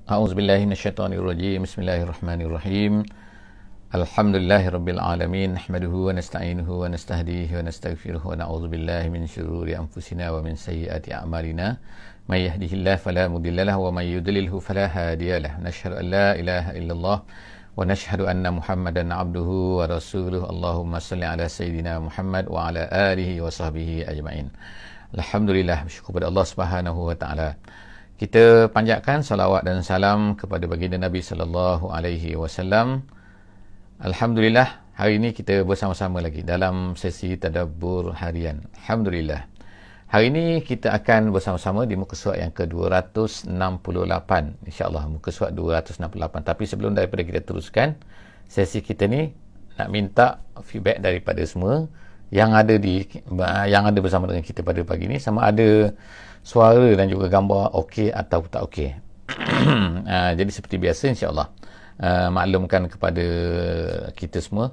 A'udzubillahi minasyaitonirrajim. Bismillahirrahmanirrahim. Alhamdulillahirabbil alamin. Nahmaduhu wa nasta'inuhu wa nastahdihi wa nastaghfiruh wa na'udzubillahi min syururi anfusina wa min sayyiati a'malina. May yahdihillahu fala mudhillalah wa may yudlilhu fala hadiyalah. Nashhadu an la ilaha illallah wa nashhadu anna Muhammadan 'abduhu wa rasuluh. Allahumma shalli ala sayidina Muhammad wa ala alihi wa sahbihi ajma'in. Alhamdulillah, bersyukur kepada Allah Subhanahu wa taala. Kita panjatkan salawat dan salam kepada baginda Nabi sallallahu alaihi wasallam. Alhamdulillah, hari ini kita bersama-sama lagi dalam sesi tadabbur harian. Alhamdulillah. Hari ini kita akan bersama-sama di muka surat yang ke-268. InsyaAllah muka surat 268. Tapi sebelum daripada kita teruskan sesi kita ni, nak minta feedback daripada semua yang ada bersama dengan kita pada pagi ni, sama ada suara dan juga gambar okey atau tak okey. Jadi seperti biasa, insyaAllah maklumkan kepada kita semua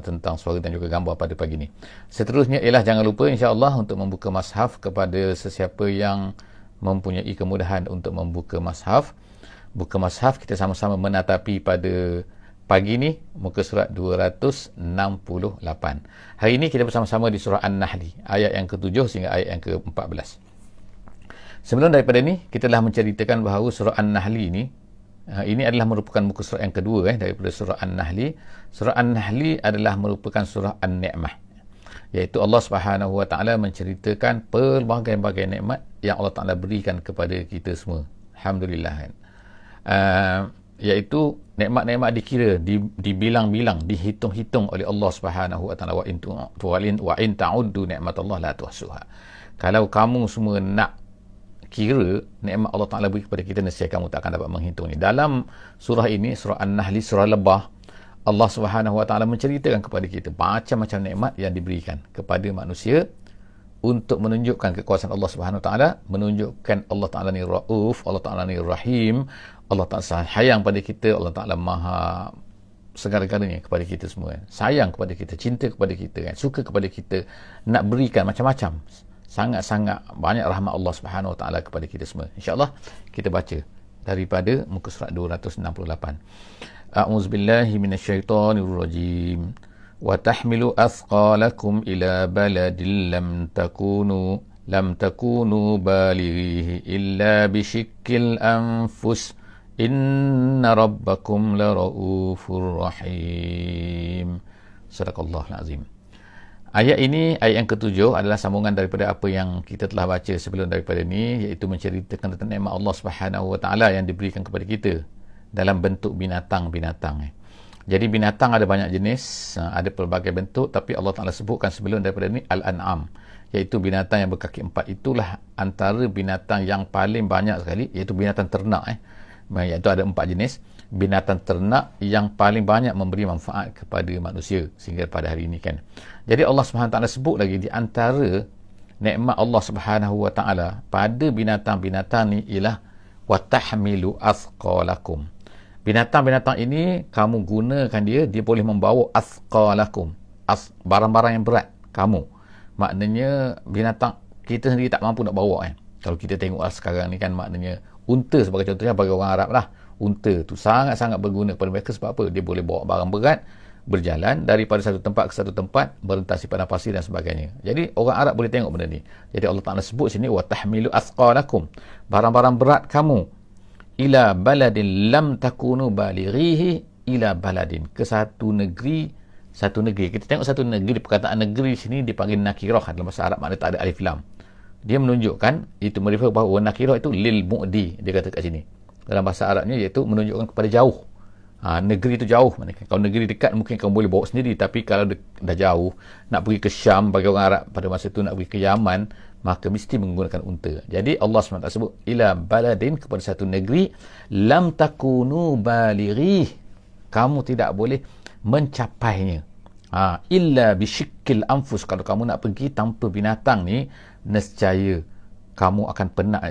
tentang suara dan juga gambar pada pagi ni. Seterusnya ialah jangan lupa insyaAllah untuk membuka mushaf kepada sesiapa yang mempunyai kemudahan untuk membuka mushaf. Buka mushaf, kita sama-sama menatapi pada pagi ni muka surat 268. Hari ini kita bersama-sama di surah An-Nahl, ayat yang ke-7 sehingga ayat yang ke-14. Sebelum daripada ni, kita telah menceritakan bahawa surah An-Nahl ini adalah merupakan muka surat yang kedua daripada surah An-Nahl. Surah An-Nahl adalah merupakan surah An-Ni'mah, iaitu Allah Subhanahu wa taala menceritakan pelbagai-bagai nikmat yang Allah Taala berikan kepada kita semua. Alhamdulillah. Iaitu nikmat-nikmat dikira, dibilang-bilang, dihitung-hitung oleh Allah Subhanahu wa taala. Wa in ta'uddu ni'matallah la tuhsuha. Kalau kamu semua nak kira nikmat Allah Taala beri kepada kita, nescaya kamu tak akan dapat menghitungnya. Dalam surah ini, surah An-Nahl, surah Lebah, Allah Subhanahu wa taala menceritakan kepada kita macam-macam nikmat yang diberikan kepada manusia untuk menunjukkan kekuasaan Allah Subhanahu wa taala, menunjukkan Allah Taala ni Rauf, Allah Taala ni Rahim, Allah Taala sayang pada kita, Allah Taala Maha segala-galanya kepada kita semua. Sayang kepada kita, cinta kepada kita, suka kepada kita, nak berikan macam-macam. Sangat-sangat banyak rahmat Allah Subhanahu wa taala kepada kita semua. Insya-Allah kita baca daripada muka surat 268. A'udzubillahi minasyaitonirrajim. Wa tahmilu athqalakum ila baladin lam takunu balighihi illa bisyikkil anfus. Inna rabbakum laraufur rahim. Sadaqallahul azim. Ayat ini, ayat yang ke-7 adalah sambungan daripada apa yang kita telah baca sebelum daripada ni, iaitu menceritakan tentang nikmat Allah Subhanahu wa taala yang diberikan kepada kita dalam bentuk binatang-binatang. Jadi binatang ada banyak jenis, ada pelbagai bentuk, tapi Allah Taala sebutkan sebelum daripada ni Al-An'am, iaitu binatang yang berkaki 4. Itulah antara binatang yang paling banyak sekali, iaitu binatang ternak. Iaitu ada 4 jenis binatang ternak yang paling banyak memberi manfaat kepada manusia sehingga pada hari ini kan. Jadi Allah Subhanahu wa taala sebut lagi di antara nikmat Allah Subhanahu wa taala pada binatang-binatang ni ialah wa tahmilu athqalakum. Binatang-binatang ini kamu gunakan dia boleh membawa athqalakum, barang-barang yang berat kamu. Maknanya binatang kita sendiri tak mampu nak bawa. Kalau kita tengok sekarang ni kan, maknanya unta sebagai contohnya bagi orang Arab lah. Unta tu sangat-sangat berguna kepada mereka. Sebab apa? Dia boleh bawa barang berat, berjalan daripada satu tempat ke satu tempat, berentasi padang pasir dan sebagainya. Jadi orang Arab boleh tengok benda ni. Jadi Allah Ta'ala sebut sini wa tahmilu athqalakum, barang-barang berat kamu, ila baladin lam takunu balighihi, ila baladin, ke satu negeri. Kita tengok satu negeri, perkataan negeri sini dipanggil nakirah dalam bahasa Arab, maknanya tak ada alif lam. Dia menunjukkan, itu merefer bahawa nakirah itu lil mu'di, dia kata kat sini dalam bahasa Arabnya, iaitu menunjukkan kepada jauh. Negeri itu jauh. Kalau negeri dekat mungkin kamu boleh bawa sendiri, tapi kalau dah jauh, nak pergi ke Syam bagi orang Arab pada masa itu, nak pergi ke Yaman, maka mesti menggunakan unta. Jadi Allah SWT sebut ila baladin, kepada satu negeri, lam takunu balighi, kamu tidak boleh mencapainya. Illa bisyikkil anfus, kalau kamu nak pergi tanpa binatang ni, nescaya kamu akan penat.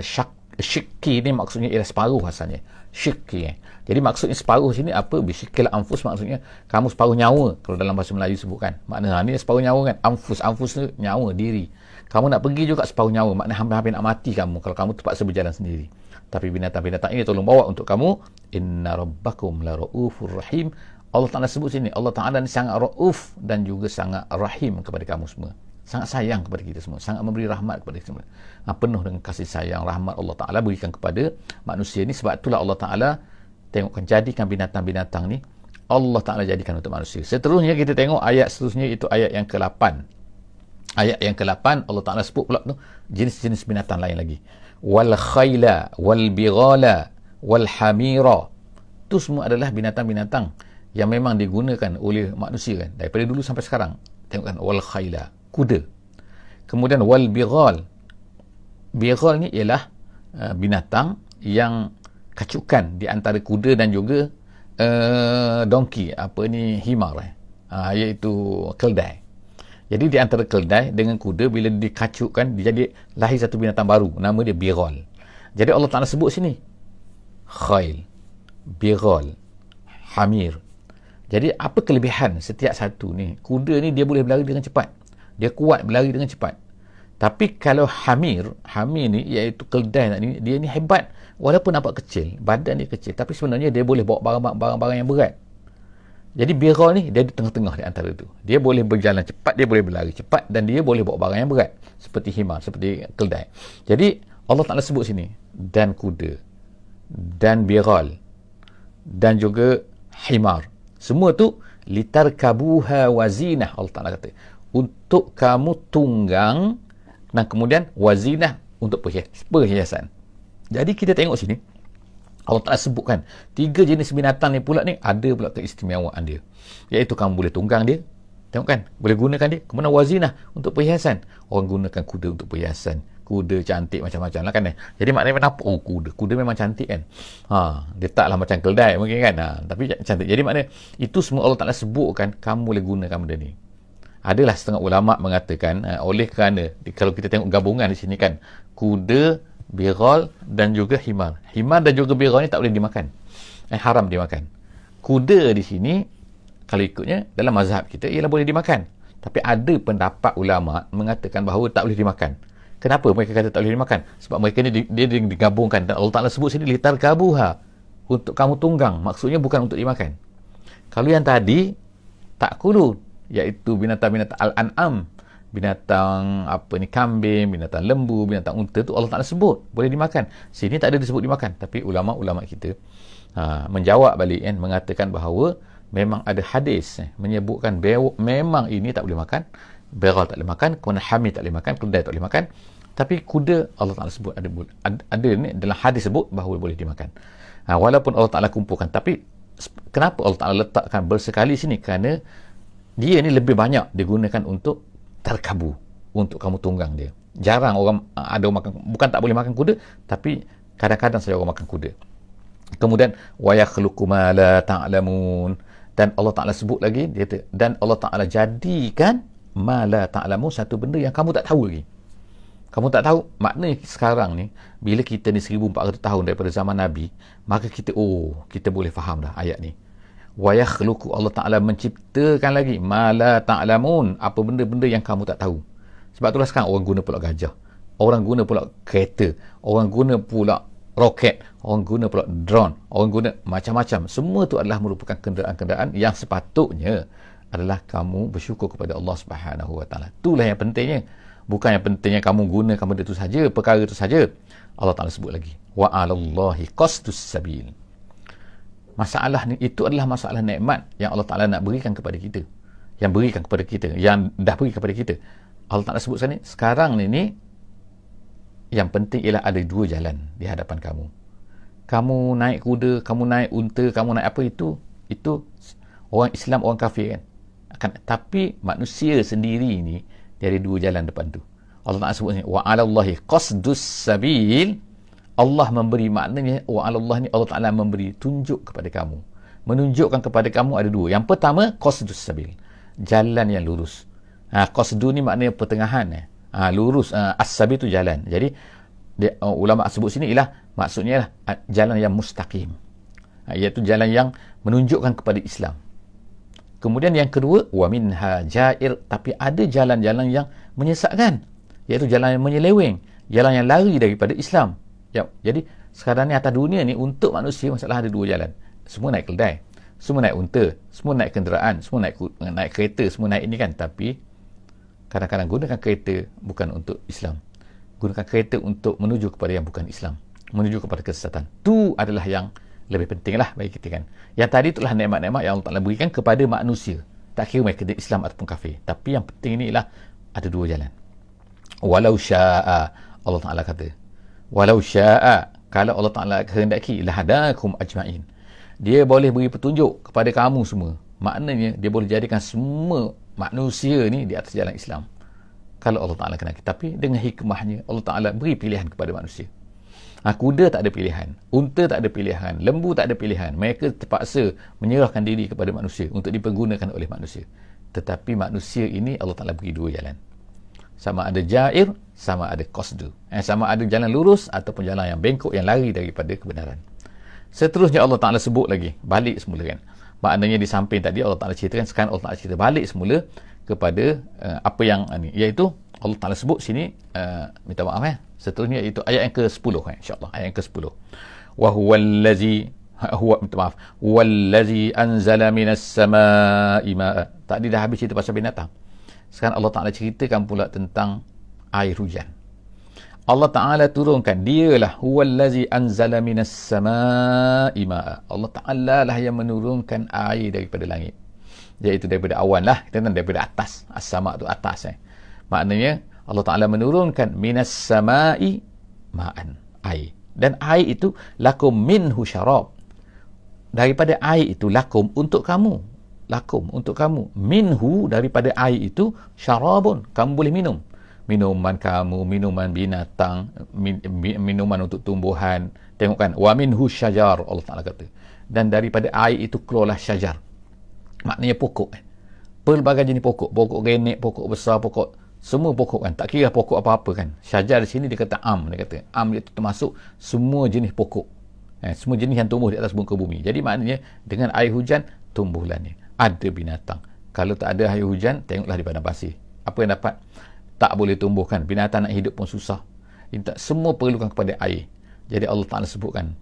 Syikki ni maksudnya ialah separuh asalnya. Syikki. Jadi maksudnya separuh sini apa? Bisyikil anfus, maksudnya kamu separuh nyawa. Kalau dalam bahasa Melayu sebutkan. Maknanya ni separuh nyawa kan. Anfus tu nyawa, diri. Kamu nak pergi juga separuh nyawa, maknanya hampir-hampir nak mati kamu kalau kamu terpaksa berjalan sendiri. Tapi binatang-binatang ini tolong bawa untuk kamu. Inna rabbakum la ra'ufur rahim. Allah Ta'ala sebut sini, Allah Ta'ala ni sangat ra'uf dan juga sangat rahim kepada kamu semua. Sangat sayang kepada kita semua, sangat memberi rahmat kepada kita semua. Penuh dengan kasih sayang, rahmat Allah Ta'ala berikan kepada manusia ni. Sebab itulah Allah Ta'ala tengokkan, jadikan binatang-binatang ni Allah Ta'ala jadikan untuk manusia. Seterusnya kita tengok ayat seterusnya, itu ayat yang ke-8. Ayat yang ke-8 Allah Ta'ala sebut pula tu jenis-jenis binatang lain lagi. Wal khayla wal bighala wal hamira. Itu semua adalah binatang-binatang yang memang digunakan oleh manusia kan, daripada dulu sampai sekarang. Tengokkan, wal khayla, kuda. Kemudian wal bighal. Bighal ni ialah binatang yang kacukan di antara kuda dan juga donkey, himar, iaitu keldai. Jadi di antara keldai dengan kuda, bila dikacukkan, dia jadi lahir satu binatang baru, nama dia bighal. Jadi Allah Ta'ala sebut sini khayl, bighal, hamir. Jadi apa kelebihan setiap satu ni? Kuda ni dia boleh berlari dengan cepat, dia kuat berlari dengan cepat. Tapi kalau hamir ni iaitu keldai ni, dia ni hebat. Walaupun nampak kecil, badan dia kecil, tapi sebenarnya dia boleh bawa barang-barang yang berat. Jadi bighal ni dia di tengah-tengah di antara tu. Dia boleh berjalan cepat, dia boleh berlari cepat, dan dia boleh bawa barang yang berat seperti himar, seperti keldai. Jadi Allah Ta'ala sebut sini, dan kuda, dan bighal, dan juga himar. Semua tu litarkabuha wazinah, Allah Ta'ala kata, untuk kamu tunggang, dan kemudian wazinah, untuk perhiasan. Jadi kita tengok sini Allah Ta'ala sebutkan 3 jenis binatang ni pula ni ada pula keistimewaan dia, iaitu kamu boleh tunggang dia, tengok kan, boleh gunakan dia. Kemudian wazinah, untuk perhiasan. Orang gunakan kuda untuk perhiasan, kuda cantik macam-macam lah kan. Jadi maknanya kenapa? Oh, kuda memang cantik kan. Dia taklah macam keldai mungkin kan, tapi cantik. Jadi maknanya itu semua Allah Ta'ala sebutkan kamu boleh gunakan benda ni. Adalah setengah ulama mengatakan oleh kerana kalau kita tengok gabungan di sini kan, kuda, bighal dan juga himar. Himar dan juga bighal ni tak boleh dimakan. Haram dimakan. Kuda di sini kalau ikutnya dalam mazhab kita ialah boleh dimakan. Tapi ada pendapat ulama mengatakan bahawa tak boleh dimakan. Kenapa mereka kata tak boleh dimakan? Sebab mereka ni dia digabungkan, dan Allah Ta'ala sebut sini litarkabuha, untuk kamu tunggang. Maksudnya bukan untuk dimakan. Kalau yang tadi takulun, iaitu binatang-binatang al-an'am, binatang kambing, binatang lembu, binatang unta, tu Allah Ta'ala sebut boleh dimakan. Sini tak ada disebut dimakan. Tapi ulama-ulama kita menjawab balik kan, mengatakan bahawa memang ada hadis menyebutkan memang ini tak boleh makan, bighal tak boleh makan, kemudian hamir tak boleh makan, keldai tak boleh makan. Tapi kuda Allah Ta'ala sebut ada ni dalam hadis sebut bahawa boleh dimakan. Walaupun Allah Ta'ala kumpulkan, tapi kenapa Allah Ta'ala letakkan bersekali sini? Kerana dia ni lebih banyak digunakan untuk tarkabu, untuk kamu tunggang dia. Jarang ada orang makan, bukan tak boleh makan kuda, tapi kadang-kadang saja orang makan kuda. Kemudian wa yakhluqu ma la ta'lamun, dan Allah Ta'ala sebut lagi, dia kata, dan Allah Ta'ala jadikan ma la ta'lamun, satu benda yang kamu tak tahu lagi. Kamu tak tahu. Maknanya sekarang ni, bila kita ni 1400 tahun daripada zaman Nabi, maka kita boleh faham dah ayat ni. Wa yakhluqu, Allah Ta'ala menciptakan lagi ma la ta'lamun, apa benda-benda yang kamu tak tahu. Sebab itulah sekarang orang guna pula gajah, orang guna pula kereta, orang guna pula roket, orang guna pula drone, orang guna macam-macam. Semua tu adalah merupakan kenderaan-kenderaan yang sepatutnya adalah kamu bersyukur kepada Allah Subhanahu Wa Ta'ala. Itulah yang pentingnya. Bukan yang pentingnya kamu gunakan benda itu saja, perkara itu saja. Allah Ta'ala sebut lagi, wa 'alallahi qasdus sabil. Masalah ni, itu adalah masalah nikmat yang Allah Ta'ala nak berikan kepada kita, yang berikan kepada kita, yang dah beri kepada kita. Allah Ta'ala sebut sana, sekarang ni yang penting ialah ada 2 jalan di hadapan kamu. Kamu naik kuda, kamu naik unta, kamu naik apa, itu orang Islam, orang kafir kan. Tapi manusia sendiri ni dia ada 2 jalan depan tu. Allah Ta'ala sebut ni, wa 'alallahi qasdus sabil. Allah memberi, maknanya wa 'alallah ni Allah Ta'ala memberi tunjuk kepada kamu, menunjukkan kepada kamu ada 2. Yang pertama qasdus sabil, jalan yang lurus. Qasdu ni maknanya pertengahan, lurus. As-sabil tu jalan. Jadi ulama sebut sini ialah maksudnya jalan yang mustaqim, iaitu jalan yang menunjukkan kepada Islam. Kemudian yang kedua, wa minha jair, tapi ada jalan-jalan yang menyesatkan. iaitu jalan yang menyeleweng, jalan yang lari daripada Islam. Ya, jadi sekarang ni atas dunia ni untuk manusia masalah ada dua jalan. Semua naik keldai, semua naik unta, semua naik kenderaan, semua naik kereta, semua naik ini kan. Tapi kadang-kadang gunakan kereta bukan untuk Islam, gunakan kereta untuk menuju kepada yang bukan Islam, menuju kepada kesesatan. Itu adalah yang lebih penting lah bagi kita kan. Yang tadi itulah nikmat-nikmat yang Allah Ta'ala berikan kepada manusia, tak kira mereka Islam ataupun kafir. Tapi yang penting ni ialah ada dua jalan. Walau sya'a, Allah Ta'ala kata, walau sya'a, kalau Allah Ta'ala kehendaki, lahadakum ajma'in, dia boleh beri petunjuk kepada kamu semua. Maknanya dia boleh jadikan semua manusia ni di atas jalan Islam kalau Allah Ta'ala kehendaki. Tapi dengan hikmahnya Allah Ta'ala beri pilihan kepada manusia. Kuda tak ada pilihan, unta tak ada pilihan, lembu tak ada pilihan. Mereka terpaksa menyerahkan diri kepada manusia untuk dipergunakan oleh manusia. Tetapi manusia ini Allah Ta'ala beri dua jalan. Sama ada jair, sama ada qasdu. Sama ada jalan lurus ataupun jalan yang bengkok, yang lari daripada kebenaran. Seterusnya Allah Ta'ala sebut lagi, balik semula kan. Maknanya di samping tadi Allah Ta'ala ceritakan, sekarang Allah Ta'ala cerita balik semula kepada apa yang ni, iaitu Allah Ta'ala sebut sini, minta maaf seterusnya itu ayat yang ke-10 insya-Allah, ayat yang ke-10. Wa huwallazi, minta maaf, wallazi anzala minas samaa'i ma'a. Tadi dah habis cerita pasal binatang. Sekarang Allah Ta'ala ceritakan pula tentang air hujan. Allah Ta'ala turunkan, dialah huwallazi anzala minas samaa'i ma'a. Allah Ta'ala lah yang menurunkan air daripada langit, iaitu daripada awan lah, kita tahu daripada atas. As-sama' tu atas maknanya Allah Ta'ala menurunkan minas sama'i ma'an, air. Dan air itu lakum minhu syarab, daripada air itu lakum, untuk kamu, lakum, untuk kamu, minhu, daripada air itu, syarabun, kamu boleh minum. Minuman kamu, minuman binatang, minuman untuk tumbuhan. Tengok kan, wa minhu syajar, Allah Ta'ala kata. Dan daripada air itu keluarlah syajar, maknanya pokok. Pelbagai jenis pokok, pokok renek, pokok besar, pokok, semua pokok kan, tak kira pokok apa-apa kan. Syajar di sini dia kata am, dia kata am itu termasuk semua jenis pokok, semua jenis yang tumbuh di atas muka bumi. Jadi maknanya dengan air hujan tumbuhlah ni, ada binatang. Kalau tak ada air hujan, tengoklah di padang pasir, apa yang dapat? Tak boleh tumbuhkan, binatang nak hidup pun susah. Semua perlukan kepada air. Jadi Allah Ta'ala sebutkan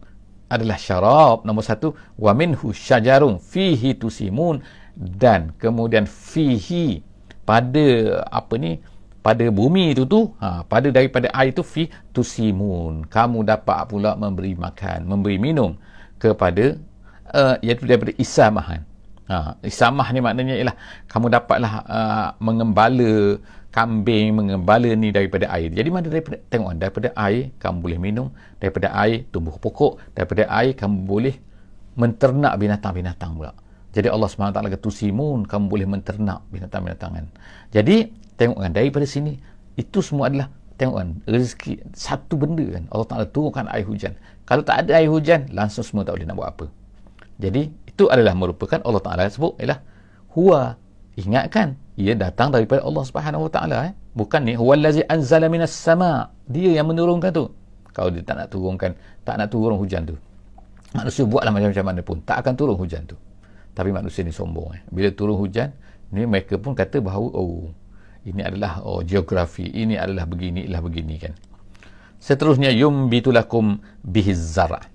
adalah syarab, nombor satu, wa minhu syajarun fihi tusimun, dan kemudian fihi, pada apa ni, pada bumi itu tu, pada daripada air itu, fi tusimun, kamu dapat pula memberi makan, memberi minum kepada iaitu daripada isamahan. Isamah ni maknanya ialah kamu dapatlah mengembala kambing, mengembala ni daripada air. Jadi mana daripada, tengok, daripada air kamu boleh minum, daripada air tumbuh pokok, daripada air kamu boleh menternak binatang-binatang pula. Jadi Allah SWT kata tusimun, kamu boleh menternak binatang-binatangan. Jadi tengok kan, daripada sini itu semua adalah, tengok kan, rezeki satu benda kan. Allah Ta'ala turunkan air hujan. Kalau tak ada air hujan, langsung semua tak boleh nak buat apa. Jadi itu adalah merupakan, Allah Ta'ala sebut ialah huwa, ingatkan, ia datang daripada Allah Subhanahu Wa Ta'ala. Bukan ni huwallazi anzala minas sama', dia yang menurunkan tu. Kalau dia tak nak turunkan, tak nak turun hujan tu, manusia buatlah macam-macam mana pun, tak akan turun hujan tu. Tapi manusia ni sombong. Bila turun hujan ni, mereka pun kata bahawa ini adalah geografi, ini adalah begini, inilah begini kan. Seterusnya yumbitu lakum bihiz zara'.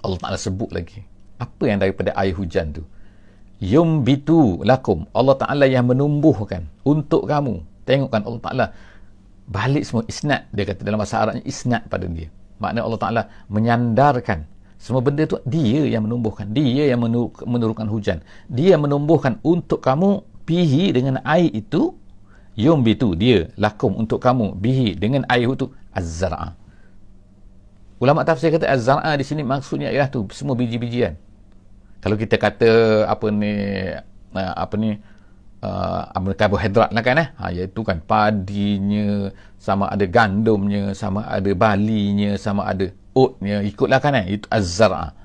Allah Ta'ala sebut lagi apa yang daripada air hujan tu. Yumbitu lakum, Allah Ta'ala yang menumbuhkan untuk kamu. Tengok kan, Allah Ta'ala balik semua isnad, dia kata dalam bahasa Arabnya isnad pada dia. Maknanya Allah Ta'ala menyandarkan semua benda tu, dia yang menumbuhkan, dia yang menurunkan hujan, dia menumbuhkan untuk kamu, bihi, dengan air itu, yumbitu, dia, lakum, untuk kamu, bihi, dengan air itu, az-zar'a. Ulama tafsir kata az-zar'a di sini maksudnya ialah tu semua biji-bijian. Kalau kita kata apa ni karbohidrat lah kan, iaitu kan padinya, sama ada gandumnya, sama ada balinya, sama ada oatnya, ikutlah kan, itu az-zar'a,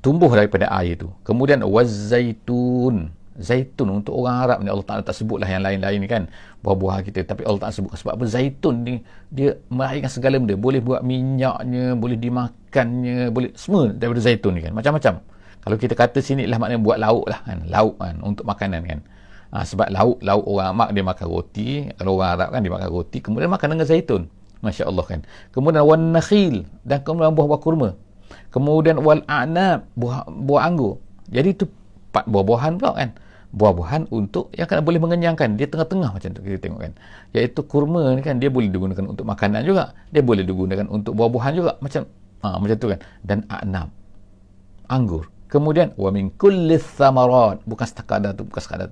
tumbuh daripada air itu. Kemudian waz-zaitun, zaitun untuk orang Arab ni Allah Ta'ala tak sebutlah yang lain-lain ni kan, buah-buahan kita, tapi Allah Ta'ala sebut sebab apa? Zaitun ni dia melahirkan segala benda, boleh buat minyaknya, boleh dimakannya, boleh semua daripada zaitun ni kan, macam-macam. Kalau kita kata sini lah maknanya buat lauk lah kan, lauk kan, untuk makanan kan. Sebab lauk orang Arab dia makan roti, kalau orang Arab kan dia makan roti, kemudian makan dengan zaitun. Masya Allah kan. Kemudian wan nakhil, dan kemudian buah-buah kurma. Kemudian wal a'nab, buah anggur. Jadi itu 4 buah-buahan pula kan. Buah-buahan untuk yang kan boleh mengenyangkan. Dia tengah-tengah macam tu kita tengok kan. Iaitu kurma ni kan dia boleh digunakan untuk makanan juga. Dia boleh digunakan untuk buah-buahan juga macam macam tu kan. Dan a'nab, anggur. Kemudian wa min kulli thamarat, bukan sekadar tu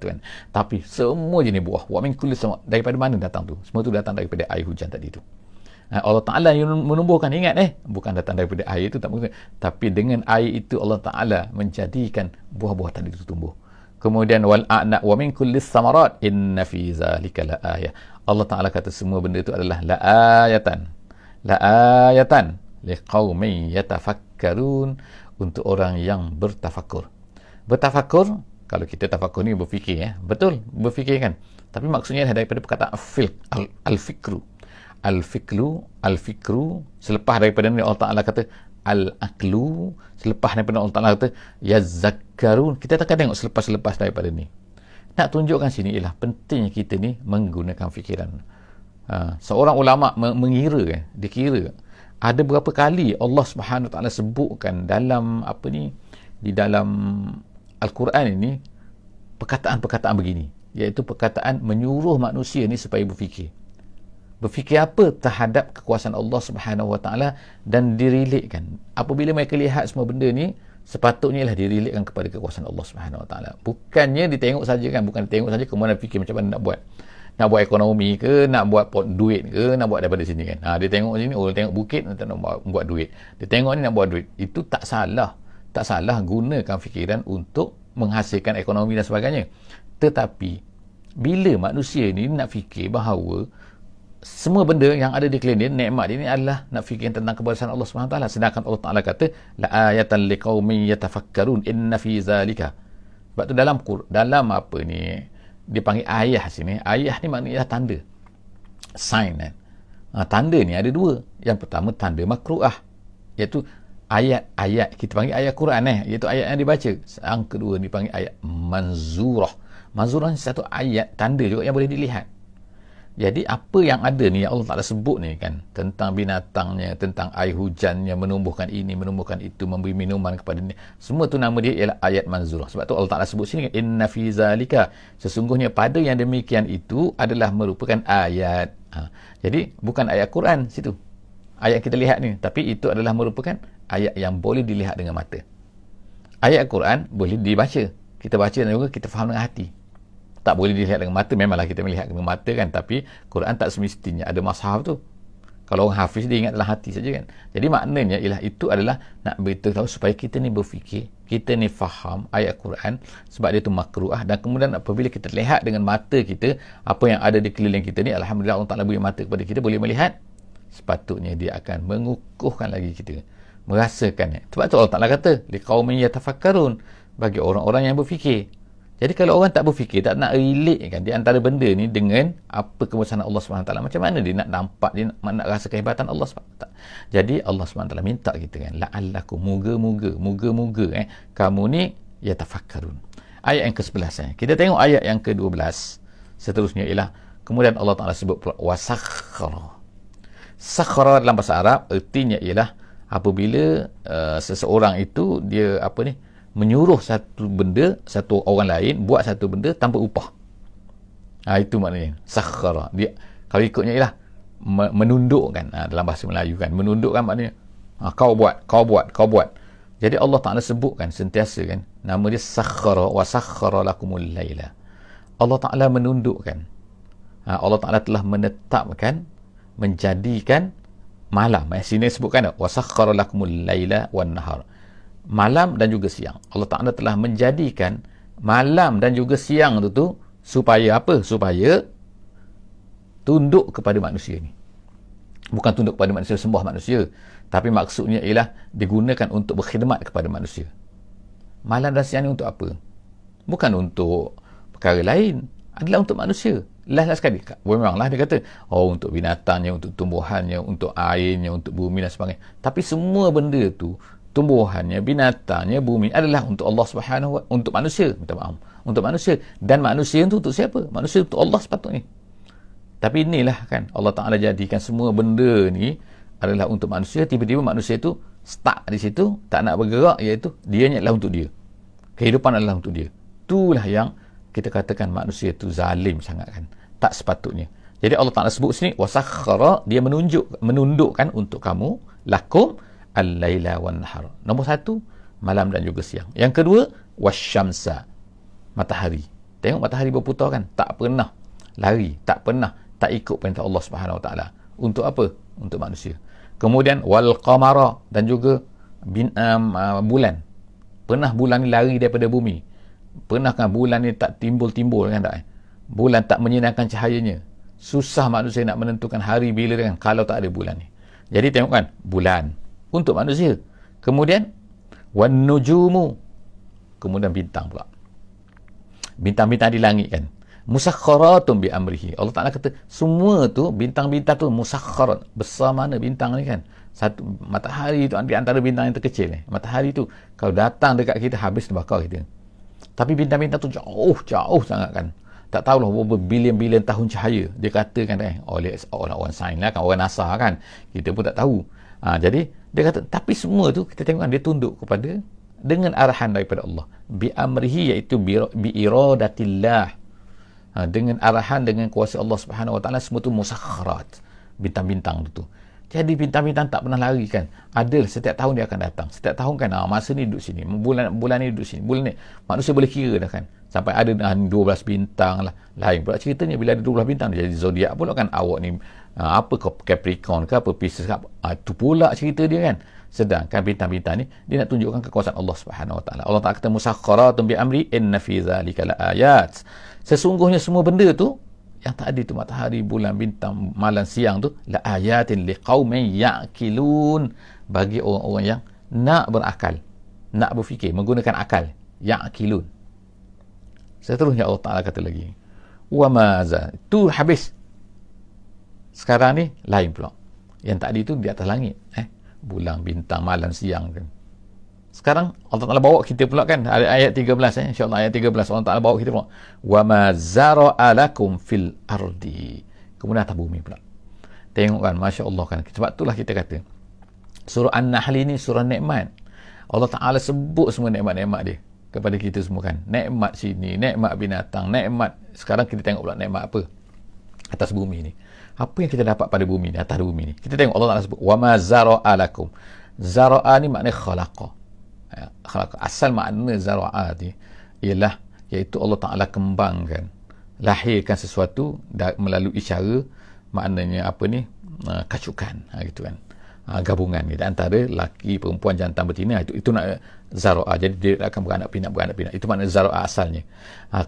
kan. Tapi semua jenis buah. Wa min kulli thamarat, daripada mana datang tu? Semua tu datang daripada air hujan tadi tu. Allah Ta'ala yang menumbuhkan, ingat bukan datang daripada air itu, tak mungkin, tapi dengan air itu Allah Ta'ala menjadikan buah-buah tadi itu tumbuh. Kemudian wal a'na wa min kulli thamarat inna fi zalika la ayah. Allah Ta'ala kata semua benda itu adalah la ayatan liqaumin yatafakkarun, untuk orang yang bertafakur. Bertafakur, kalau kita tafakur ni berfikir, betul, berfikir kan, tapi maksudnya daripada perkataan al-fikru. Al-fikru, selepas daripada ni Allah Ta'ala kata al-aklu, selepas daripada Allah Ta'ala kata yazakkarun. Kita takkan tengok selepas daripada ni. Nak tunjukkan sini ialah pentingnya kita ni menggunakan fikiran. Seorang ulama mengira, dia kira ada berapa kali Allah Subhanahu Wa Ta'ala sebutkan dalam di dalam Al-Quran ini perkataan-perkataan begini, iaitu perkataan menyuruh manusia ni supaya berfikir. Berfikir apa terhadap kekuasaan Allah Subhanahu Wa Ta'ala dan direlatekan. Apabila mereka lihat semua benda ni, sepatutnya lah direlatekan kepada kekuasaan Allah Subhanahu Wa Ta'ala. Bukannya ditengok saja kan, bukan ditengok saja kemudian fikir macam mana nak buat. Nak buat ekonomi ke, nak buat pot duit ke, nak buat daripada sini kan. Dia tengok sini, tengok bukit, nak buat duit. Dia tengok ni nak buat duit. Itu tak salah. Tak salah gunakan fikiran untuk menghasilkan ekonomi dan sebagainya. Tetapi bila manusia ni nak fikir bahawa semua benda yang ada di sekeliling dia, nikmat dia ni adalah nak fikir tentang kebesaran Allah Subhanahu Wa Taala. Sedangkan Allah Taala kata la ayatan liqaumin yatafakkarun inna fi zalika. Sebab tu dalam apa ni dia panggil ayah sini. Ayah ni maknanya tanda, sign kan. Tanda ni ada 2. Yang pertama tanda makruah, iaitu ayat-ayat, kita panggil ayat Quran iaitu ayat yang dibaca. Yang kedua dipanggil ayat manzurah. Manzurah ni satu ayat tanda juga yang boleh dilihat. Jadi apa yang ada ni yang Allah Ta'ala sebut ni kan, tentang binatangnya, tentang air hujannya, menumbuhkan ini, menumbuhkan itu, memberi minuman kepada ni, semua tu nama dia ialah ayat manzurah. Sebab tu Allah Ta'ala sebut sini kan, inna fi zalika, sesungguhnya pada yang demikian itu adalah merupakan ayat. Jadi bukan ayat Quran situ, ayat kita lihat ni, tapi itu adalah merupakan ayat yang boleh dilihat dengan mata. Ayat Quran boleh dibaca, kita baca dan juga kita faham dengan hati. Tak boleh dilihat dengan mata, memanglah kita melihat dengan mata kan, tapi Quran tak semestinya ada mushaf tu. Kalau orang hafiz dia ingat dalam hati saja kan. Jadi maknanya ialah itu adalah nak beritahu supaya kita ni berfikir, kita ni faham ayat Quran, sebab dia tu makruah. Dan kemudian apabila kita lihat dengan mata kita apa yang ada di keliling kita ni, alhamdulillah Allah Ta'ala beri mata kepada kita boleh melihat, sepatutnya dia akan mengukuhkan lagi kita, merasakan. Sebab tu Allah Ta'ala kata liqaumin yatafakkarun, bagi orang-orang yang berfikir. Jadi kalau orang tak berfikir, tak nak relate kan di antara benda ni dengan apa kebesaran Allah SWT, macam mana dia nak nampak, dia nak rasa kehebatan Allah SWT. Jadi Allah SWT minta kita kan, la'allakum, moga-moga kamu ni yatafakkarun. Ayat yang ke-11 kita tengok ayat yang ke-12 seterusnya ialah, kemudian Allah Ta'ala sebut pula wasakhara. Sakhara dalam bahasa Arab artinya ialah apabila seseorang itu dia menyuruh satu benda, satu orang lain buat satu benda tanpa upah. Itu maknanya sakhara. Dia kalau ikutnya ialah menundukkan, dalam bahasa Melayu kan, menundukkan maknanya kau buat. Jadi Allah Ta'ala sebutkan sentiasa kan, nama dia sakhara, wa sakhara lakumul laila. Allah Ta'ala menundukkan. Allah Ta'ala telah menetapkan, menjadikan malam. Sini sebutkan wa sakhara lakumul laila wan nahar. Malam dan juga siang. Allah Ta'ala telah menjadikan malam dan juga siang tu supaya apa? Supaya tunduk kepada manusia ni. Bukan tunduk kepada manusia, sembah manusia, tapi maksudnya ialah digunakan untuk berkhidmat kepada manusia. Malam dan siang ni untuk apa? Bukan untuk perkara lain, adalah untuk manusia. Last sekali memanglah dia kata untuk binatangnya, untuk tumbuhannya, untuk airnya, untuk bumi dan sebagainya. Tapi semua benda tu tumbuhannya, binatangnya, bumi adalah untuk Allah Subhanahu wa, untuk manusia, minta maaf, untuk manusia. Dan manusia itu untuk siapa? Manusia untuk Allah sepatutnya. Tapi inilah kan Allah Ta'ala jadikan semua benda ni adalah untuk manusia. Tiba-tiba manusia itu stuck di situ, tak nak bergerak, iaitu dianya adalah untuk dia, kehidupan adalah untuk dia. Itulah yang kita katakan manusia itu zalim sangat kan, tak sepatutnya. Jadi Allah Ta'ala sebut sini wasakhara, dia menundukkan untuk kamu lakum al-laila wan nahar. Nombor satu, malam dan juga siang. Yang kedua, wasyamsa, matahari. Tengok matahari berputar kan, tak pernah lari, tak pernah tak ikut perintah Allah Subhanahu Wa Taala. Untuk apa? Untuk manusia. Kemudian wal qamara, dan juga bulan. Pernah bulan ni lari daripada bumi? Pernahkah bulan ni tak timbul-timbul kan tak? Bulan tak menyinarkan cahayanya. Susah manusia nak menentukan hari bila kan kalau tak ada bulan ni. Jadi tengok kan, bulan untuk manusia. Kemudian wan nujumu, kemudian bintang pula. Bintang-bintang di langit kan, musakhkharatun bi amrihi. Allah Taala kata semua tu bintang-bintang tu musakhkharat. Besar mana bintang ni kan? Satu matahari tu di antara bintang yang terkecil ni. Matahari tu kalau datang dekat kita habis terbakar kita. Tapi bintang-bintang tu jauh sangat kan. Tak tahulah berapa bilion-bilion tahun cahaya. Dia katakan oleh orang sains lah kan, orang NASA kan. Kita pun tak tahu. Jadi dia kata tapi semua tu kita tengok kan, dia tunduk kepada dengan arahan daripada Allah. Bi amrihi, iaitu bi iradatillah. Dengan arahan, dengan kuasa Allah Subhanahu Wa Taala, semua tu musakhkharat. Bintang-bintang tu. Jadi bintang-bintang tak pernah lari kan. Ada setiap tahun dia akan datang. Setiap tahun kan, masa ni duduk sini, bulan ni duduk sini, bulan ni. Manusia boleh kira dah kan. Sampai ada 12 bintang lah. Lain pula ceritanya bila ada 12 bintang dia jadi zodiak pula kan. Awak ni apa Capricorn ke apa Pisces ke apa. Itu pula cerita dia kan. Sedangkan bintang-bintang ni dia nak tunjukkan kekuasaan Allah Subhanahu Wa Taala. Allah Taala kata musakhkharatun bi amri inna fi zalika laayat. Sesungguhnya semua benda tu yang tadi tu, matahari, bulan, bintang, malam, siang tu, la ayatin liqaumin ya'qilun, bagi orang-orang yang nak berakal, nak berfikir, menggunakan akal, ya'qilun. Seterusnya Allah Ta'ala kata lagi, wa maza, tu habis. Sekarang ni lain pula. Yang tadi tu di atas langit, bulan, bintang, malam, siang kan. Sekarang Allah Ta'ala bawa kita pula kan, ayat 13 insya-Allah ayat 13 Allah Ta'ala bawa kita pula, wa ma zara'a lakum fil ardi, kemudian atas bumi pula. Tengok kan, masya-Allah kan. Sebab itulah kita kata surah An-Nahl ini surah nikmat. Allah Ta'ala sebut semua nikmat-nikmat dia kepada kita semua kan. Nikmat sini, nikmat binatang, nikmat. Sekarang kita tengok pula nikmat apa atas bumi ni. Apa yang kita dapat pada bumi ni, atas bumi ni. Kita tengok Allah Ta'ala sebut wa ma zara'a lakum. Zara'a ni maknanya khalaqa. Asal makna zara'a ni ialah iaitu Allah Ta'ala kembangkan, lahirkan sesuatu melalui cara, maknanya apa ni, kacukan gitu kan, gabungan di antara laki, perempuan, jantan, betina. Itu nak zara'a. Jadi dia akan beranak pinak. Itu makna zara'a asalnya.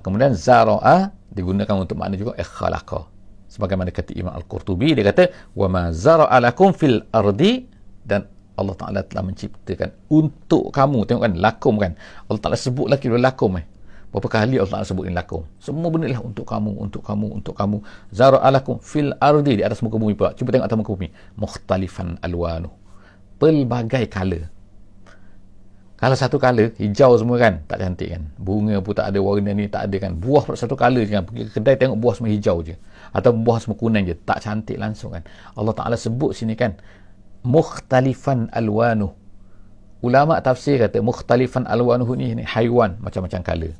Kemudian zara'a digunakan untuk makna juga khalaqa. Sebagaimana kata Imam Al-Qurtubi, dia kata wa ma zara'a lakum fil ardi, dan Allah Ta'ala telah menciptakan untuk kamu. Tengok kan, lakum kan. Allah Ta'ala sebut lagi lakum berapa kali Allah Ta'ala sebutin lakum. Semua benda lah untuk kamu, untuk kamu, untuk kamu. Zara'a lakum fil ardi, di atas muka bumi pula. Cuba tengok atas muka bumi. Mukhtalifan alwanuh, pelbagai colour. Kalau satu colour, hijau semua kan, tak cantik kan. Bunga pun tak ada warna ni, tak ada kan. Buah pun satu colour je kan. Pergi ke kedai tengok buah semua hijau je. Atau buah semua kuning je. Tak cantik langsung kan. Allah Ta'ala sebut sini kan, mukhtalifan alwanuh. Ulama tafsir kata mukhtalifan alwanuh ni haiwan macam-macam color.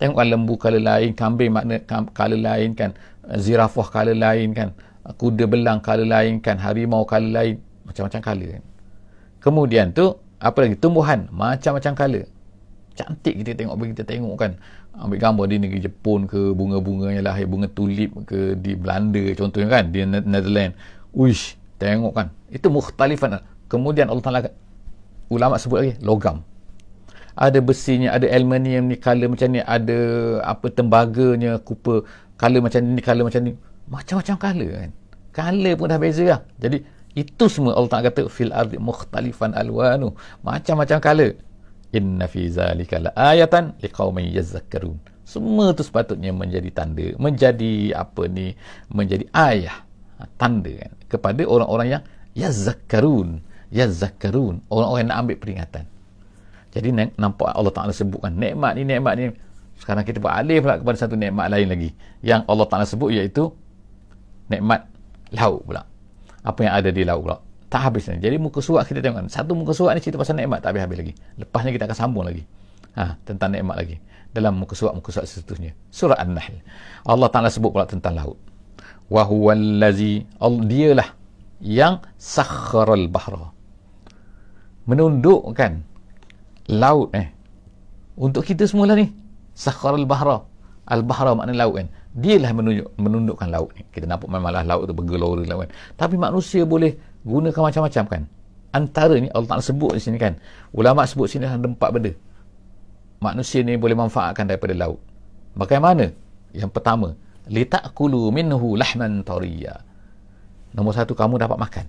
Tengokkan lembu color lain, kambing makna color lain kan, zirafah color lain kan, kuda belang color lain kan, harimau color lain, macam-macam color kan. Kemudian tu apa lagi, tumbuhan macam-macam color. Cantik kita tengok kan. Ambil gambar di negeri Jepun ke, bunga-bunganya lahir, bunga tulip ke di Belanda contohnya kan, di Netherlands. Uish, tengok kan, itu mukhtalifan. Kemudian Allah Ta'ala, ulama sebut lagi logam, ada besinya, ada aluminium ni color macam ni, ada apa tembaganya, copper color macam ni, color macam ni, macam-macam color kan. Color pun dah beza lah. Jadi itu semua Allah Ta'ala kata fil ardi mukhtalifan alwanu, macam-macam color. Inna fi zalika laayatan liqaumin yazakkarun. Semua tu sepatutnya menjadi tanda, menjadi apa ni, menjadi ayah, tanda kan, kepada orang-orang yang yazakkarun, yazakkarun, orang-orang yang nak ambil peringatan. Jadi nampak Allah Ta'ala sebutkan nikmat ni. Sekarang kita beralih pula kepada satu nikmat lain lagi yang Allah Ta'ala sebut, iaitu nikmat laut pula. Apa yang ada di laut pula. Tak habis ni. Jadi muka surat kita tengok, satu muka surat ni cerita pasal nikmat tak habis-habis lagi. Lepasnya kita akan sambung lagi tentang nikmat lagi dalam muka surat seterusnya. Surah An-Nahl, Allah Ta'ala sebut pula tentang laut. Wa huwallazi, dialah yang sakharal bahra, menundukkan laut untuk kita semula ni. Sakharal bahra, al-bahra makna laut kan. Dialah menundukkan laut ni. Kita nampak memanglah laut tu bergelora kan. Tapi manusia boleh gunakan macam-macam kan. Antara ni Allah Ta'ala sebut di sini kan. Ulama sebut sini ada 4 benda manusia ni boleh manfaatkan daripada laut. Bagaimana? Yang pertama, litakulu minhu lahman tariya. Nombor 1, kamu dapat makan.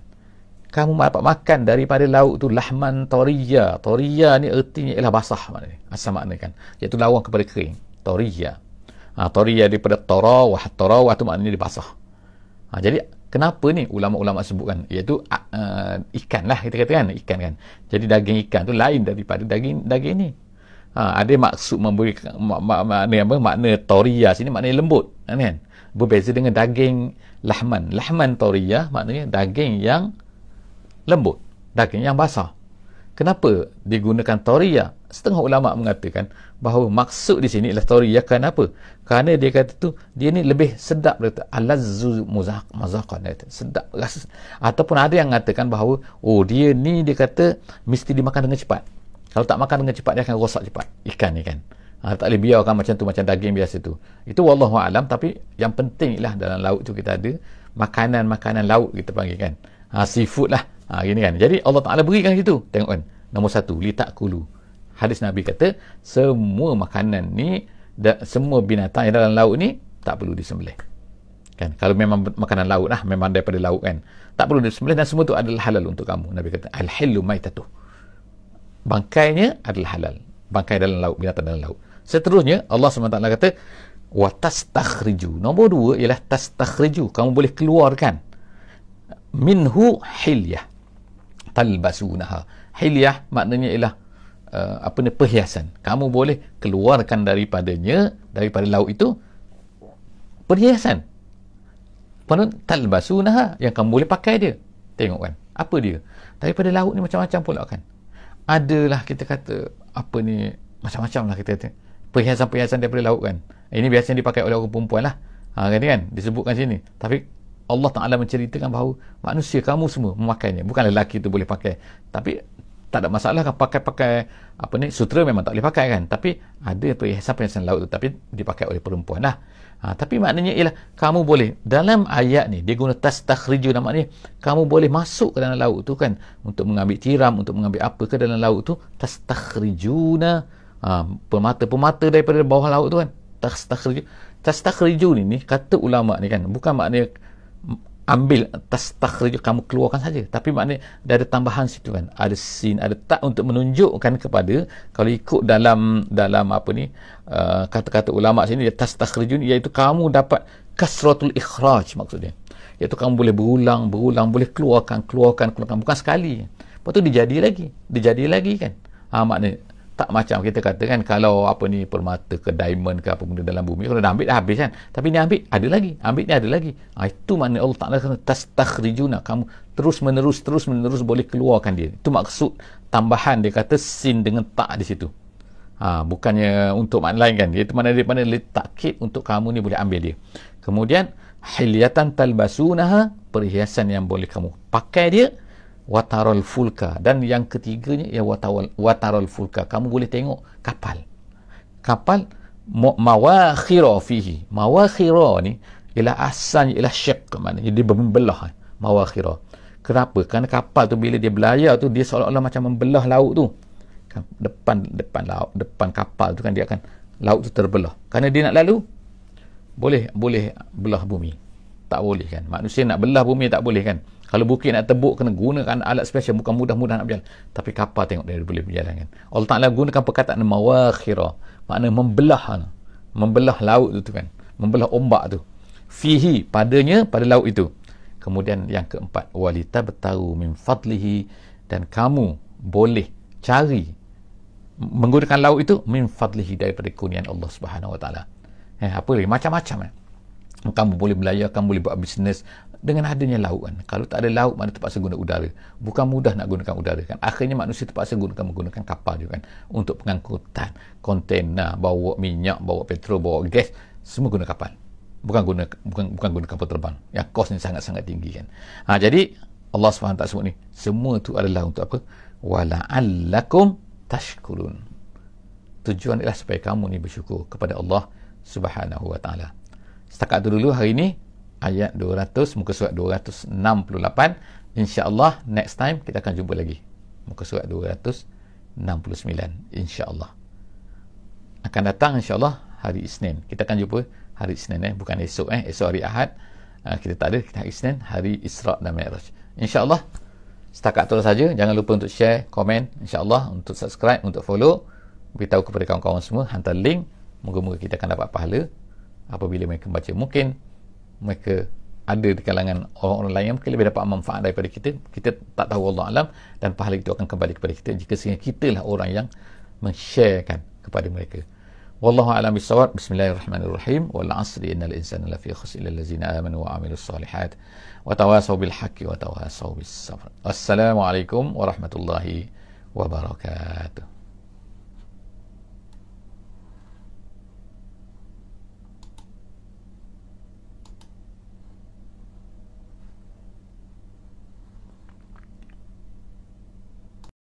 Kamu dapat makan daripada laut tu lahman tariya. Tariya ni ertinya ialah basah maknanya. Asal makna kan. Iaitu lawan kepada kering. Tariya. Tariya daripada tarawah. Tarawah tu maknanya dia basah. Jadi kenapa ni ulama-ulama sebutkan, iaitu ikan lah kita katakan, ikan kan. Jadi daging ikan tu lain daripada daging ni. Ada maksud memberi makna tariya sini maknanya lembut kan. Berbeza dengan daging lahman. Lahman tariya maknanya daging yang lembut, daging yang basah. Kenapa digunakan tariya? Setengah ulama mengatakan bahawa maksud di sini ialah tariya kenapa? Kerana dia kata tu dia ni lebih sedap, alazzu mazaqan, sedap rasa. Ataupun ada yang mengatakan bahawa dia ni dia kata mesti dimakan dengan cepat. Kalau tak makan dengan cepat dia akan rosak cepat ikan ni kan. Tak boleh biarkan macam tu, macam daging biasa tu. Itu wallahu alam. Tapi yang penting ialah dalam laut tu kita ada makanan laut kita panggil kan. Seafood lah. Gini kan. Jadi Allah Ta'ala berikan situ. Tengok kan. Nombor 1, litakulu. Hadis Nabi kata semua makanan ni, semua binatang yang dalam laut ni tak perlu disembelih kan. Kalau memang makanan laut lah, memang daripada laut kan, tak perlu disembelih, dan semua tu adalah halal untuk kamu. Nabi kata al-hillu maitatuh, bangkainya adalah halal, bangkai dalam laut, binatang dalam laut. Seterusnya Allah SWT kata wa tastakhriju. Nombor 2 ialah tastakhriju, kamu boleh keluarkan minhu hilyah talbasunaha. Hilyah maknanya ialah perhiasan. Kamu boleh keluarkan daripada laut itu perhiasan. Talbasunaha, yang kamu boleh pakai dia. Tengok kan, apa dia? Daripada laut ni macam-macam pula kan. Adalah kita kata macam-macam lah kita kata. Perhiasan-perhiasan daripada laut kan. Ini biasanya dipakai oleh orang perempuan lah. Kan disebutkan sini. Tapi Allah Ta'ala menceritakan bahawa manusia, kamu semua memakainya. Bukan lelaki tu boleh pakai. Tapi tak ada masalah kan pakai sutera memang tak boleh pakai kan. Tapi ada perhiasan-perhiasan laut tu tapi dipakai oleh perempuan lah. Tapi maknanya ialah kamu boleh, dalam ayat ni dia guna tastakhriju, maknanya kamu boleh masuk ke dalam laut tu kan, untuk mengambil tiram, untuk mengambil apa ke dalam laut tu. Tastakhrijuna, pemata daripada bawah laut tu kan. Tastakhriju ni kata ulama ni kan, bukan maknanya ambil tastakhriju kamu keluarkan saja, tapi maknanya dia ada tambahan situ kan, ada sin, ada tak, untuk menunjukkan kepada, kalau ikut dalam kata-kata ulama sini, tastakhriju iaitu kamu dapat kasratul ikhraj, maksudnya iaitu kamu boleh berulang, boleh keluarkan, bukan sekali, lepas tu dijadi lagi kan. Maknanya tak macam kita kata kan, kalau permata ke diamond ke apa benda dalam bumi, kalau dah ambil dah habis kan, tapi ni ambil ada lagi. Itu makna Allah Ta'ala kata tastakhrijuna, kamu terus menerus boleh keluarkan dia. Itu maksud tambahan dia kata sin dengan tak di situ. Bukannya untuk makna lain kan, iaitu makna daripada litakid, untuk kamu ni boleh ambil dia. Kemudian hilyatan talbasunaha, perhiasan yang boleh kamu pakai dia. Wataral fulka, dan yang ketiganya ya wataral fulka, kamu boleh tengok kapal mawakhira fihi. Mawakhira ni ialah asalnya ialah syiq, maknanya dia membelah. Mawakhira, kenapa? Kerana kapal tu bila dia berlayar tu, dia seolah-olah macam membelah laut tu. Depan kapal tu kan, dia akan, laut tu terbelah. Kerana dia nak lalu, boleh belah bumi, tak boleh kan. Manusia nak belah bumi tak boleh kan. Kalau bukit nak tebuk, kena gunakan alat special, bukan mudah-mudah nak berjalan. Tapi kapal tengok dia boleh berjalan kan. Allah Ta'ala gunakan perkataan mawakhira, makna membelah laut tu kan, membelah ombak tu. Fihi, pada laut itu. Kemudian yang keempat, walita bertahu min fadlihi, dan kamu boleh cari menggunakan laut itu min fadlihi, daripada kurniaan Allah Subhanahu wa taala. Apa lagi? Macam-macam. Kamu boleh belayar, kamu boleh buat bisnes dengan adanya laut kan. Kalau tak ada laut, mana terpaksa guna udara. Bukan mudah nak gunakan udara kan. Akhirnya manusia terpaksa menggunakan kapal juga kan, untuk pengangkutan kontainer, bawa minyak, bawa petrol, bawa gas, semua guna kapal. Bukan guna kapal terbang. Yang kosnya sangat-sangat tinggi kan. Jadi Allah SWT sebut ni, semua tu adalah untuk apa? Wala'allakum tashkurun. Tujuan ialah supaya kamu ni bersyukur kepada Allah Subhanahu wa taala. Setakat itu dulu hari ini, ayat 200, muka surat 268. InsyaAllah next time kita akan jumpa lagi, muka surat 269. InsyaAllah akan datang, insyaAllah hari Isnin. Kita akan jumpa hari Isnin, bukan esok. Esok hari Ahad, kita tak ada. Kita hari Isnin, hari Isra' dan Mi'raj. InsyaAllah setakat itu saja. Jangan lupa untuk share, komen, insyaAllah, untuk subscribe, untuk follow, beritahu kepada kawan-kawan semua, hantar link. Moga-moga kita akan dapat pahala apabila mereka membaca. Mungkin mereka ada di kalangan orang-orang lain yang mungkin lebih dapat manfaat daripada kita. Kita tak tahu, Allah alam, dan pahala itu akan kembali kepada kita jika sehingga kita lah orang yang men-sharekan kepada mereka. Wallahu a'lam bissawab. Bismillahirrahmanirrahim. Wal 'asri innal insana lafi khusr illa allazina amanu wa 'amilus solihat wa tawasaw bil haqqi wa tawasaw bis sabr. Assalamualaikum warahmatullahi wabarakatuh.